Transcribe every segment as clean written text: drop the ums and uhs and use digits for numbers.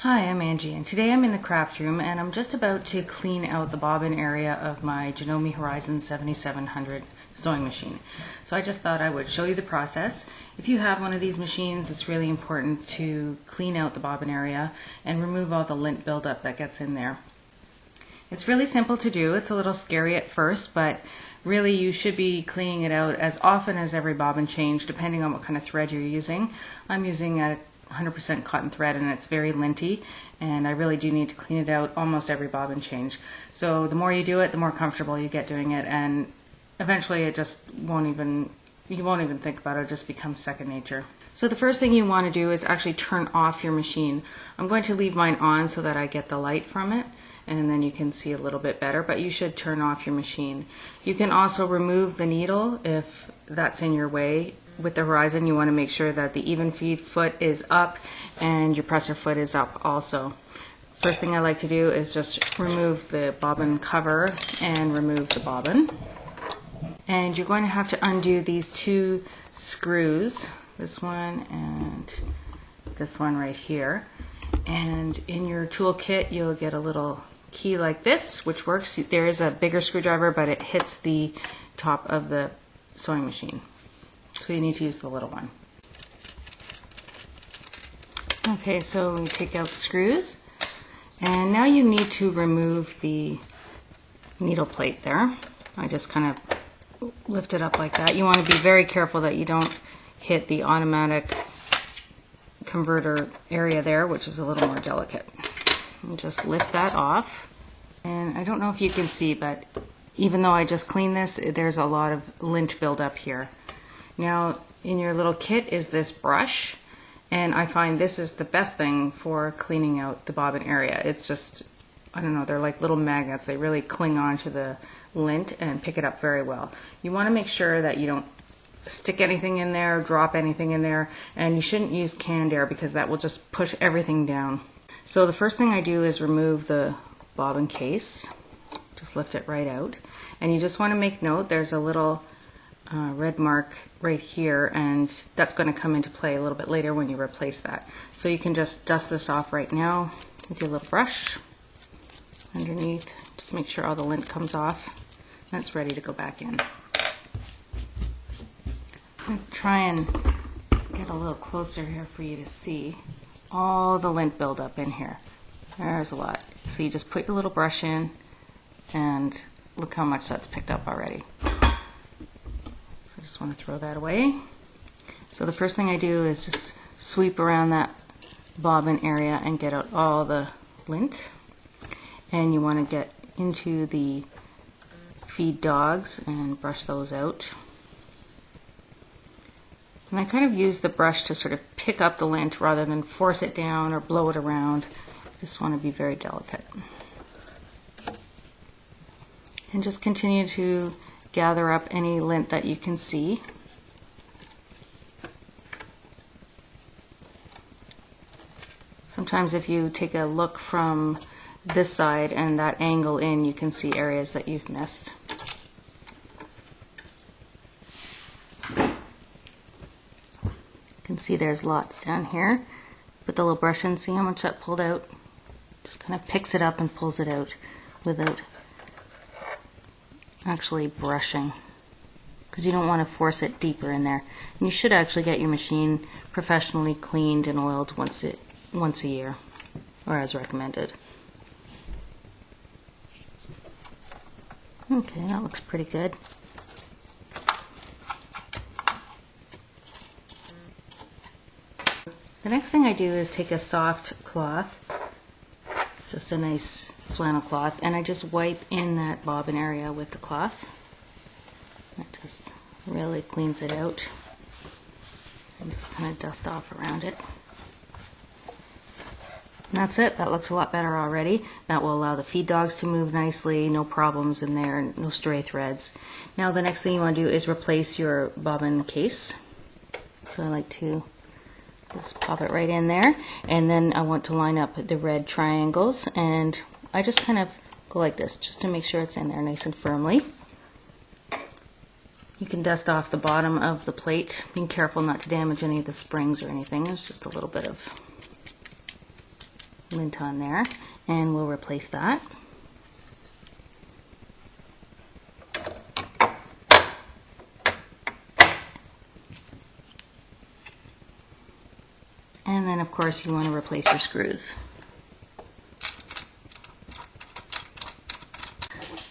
Hi, I'm Angie, and today I'm in the craft room and I'm just about to clean out the bobbin area of my Janome Horizon 7700 sewing machine. So I just thought I would show you the process. If you have one of these machines, it's really important to clean out the bobbin area and remove all the lint buildup that gets in there. It's really simple to do. It's a little scary at first, but really you should be cleaning it out as often as every bobbin change, depending on what kind of thread you're using. I'm using a 100% cotton thread and it's very linty, and I really do need to clean it out almost every bobbin change. So the more you do it, the more comfortable you get doing it, and eventually it just you won't even think about it. It just becomes second nature. So the first thing you want to do is actually turn off your machine. I'm going to leave mine on so that I get the light from it, and then you can see a little bit better, but you should turn off your machine. You can also remove the needle if that's in your way. With the Horizon, you want to make sure that the even feed foot is up and your presser foot is up also. First thing I like to do is just remove the bobbin cover and remove the bobbin. And you're going to have to undo these two screws, this one and this one right here. And in your toolkit, you'll get a little key like this, which works. There is a bigger screwdriver, but it hits the top of the sewing machine. So you need to use the little one. Okay, so we take out the screws, and now you need to remove the needle plate there. I just kind of lift it up like that. You want to be very careful that you don't hit the automatic converter area there, which is a little more delicate. And just lift that off. And I don't know if you can see, but even though I just cleaned this, there's a lot of lint buildup here. Now, in your little kit is this brush, and I find this is the best thing for cleaning out the bobbin area. It's just, I don't know, they're like little magnets. They really cling on to the lint and pick it up very well. You want to make sure that you don't stick anything in there, drop anything in there, and you shouldn't use canned air because that will just push everything down. So the first thing I do is remove the bobbin case. Just lift it right out. And you just want to make note there's a little red mark right here, and that's going to come into play a little bit later when you replace that. So you can just dust this off right now with your little brush underneath. Just make sure all the lint comes off, and it's ready to go back in. I'm going to try and get a little closer here for you to see all the lint buildup in here. There's a lot. So you just put your little brush in, and look how much that's picked up already. I just want to throw that away. So the first thing I do is just sweep around that bobbin area and get out all the lint. And you want to get into the feed dogs and brush those out. And I kind of use the brush to sort of pick up the lint rather than force it down or blow it around. Just want to be very delicate. And just continue to gather up any lint that you can see. Sometimes if you take a look from this side and that angle in, you can see areas that you've missed. You can see there's lots down here. Put the little brush in, see how much that pulled out? Just kind of picks it up and pulls it out without actually brushing, because you don't want to force it deeper in there. And you should actually get your machine professionally cleaned and oiled once a year, or as recommended. Okay, that looks pretty good. The next thing I do is take a soft cloth. It's just a nice flannel cloth, and I just wipe in that bobbin area with the cloth. That just really cleans it out, and just kind of dust off around it. And that's it. That looks a lot better already. That will allow the feed dogs to move nicely, no problems in there, no stray threads. Now the next thing you want to do is replace your bobbin case. So I like to just pop it right in there, and then I want to line up the red triangles, and I just kind of go like this just to make sure it's in there nice and firmly. You can dust off the bottom of the plate, being careful not to damage any of the springs or anything. There's just a little bit of lint on there, and we'll replace that. And then of course you want to replace your screws.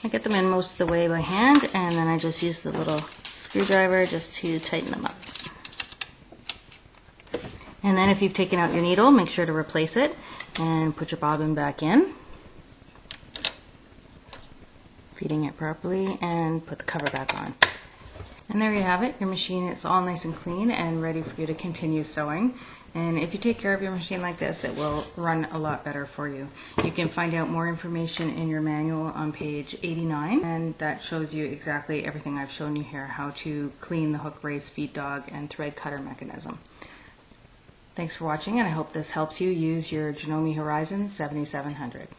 I get them in most of the way by hand, and then I just use the little screwdriver just to tighten them up. And then if you've taken out your needle, make sure to replace it and put your bobbin back in, feeding it properly, and put the cover back on. And there you have it. Your machine is all nice and clean and ready for you to continue sewing. And if you take care of your machine like this, it will run a lot better for you. You can find out more information in your manual on page 89, and that shows you exactly everything I've shown you here, how to clean the hook brace, feed dog, and thread cutter mechanism. Thanks for watching, and I hope this helps you use your Janome Horizon 7700.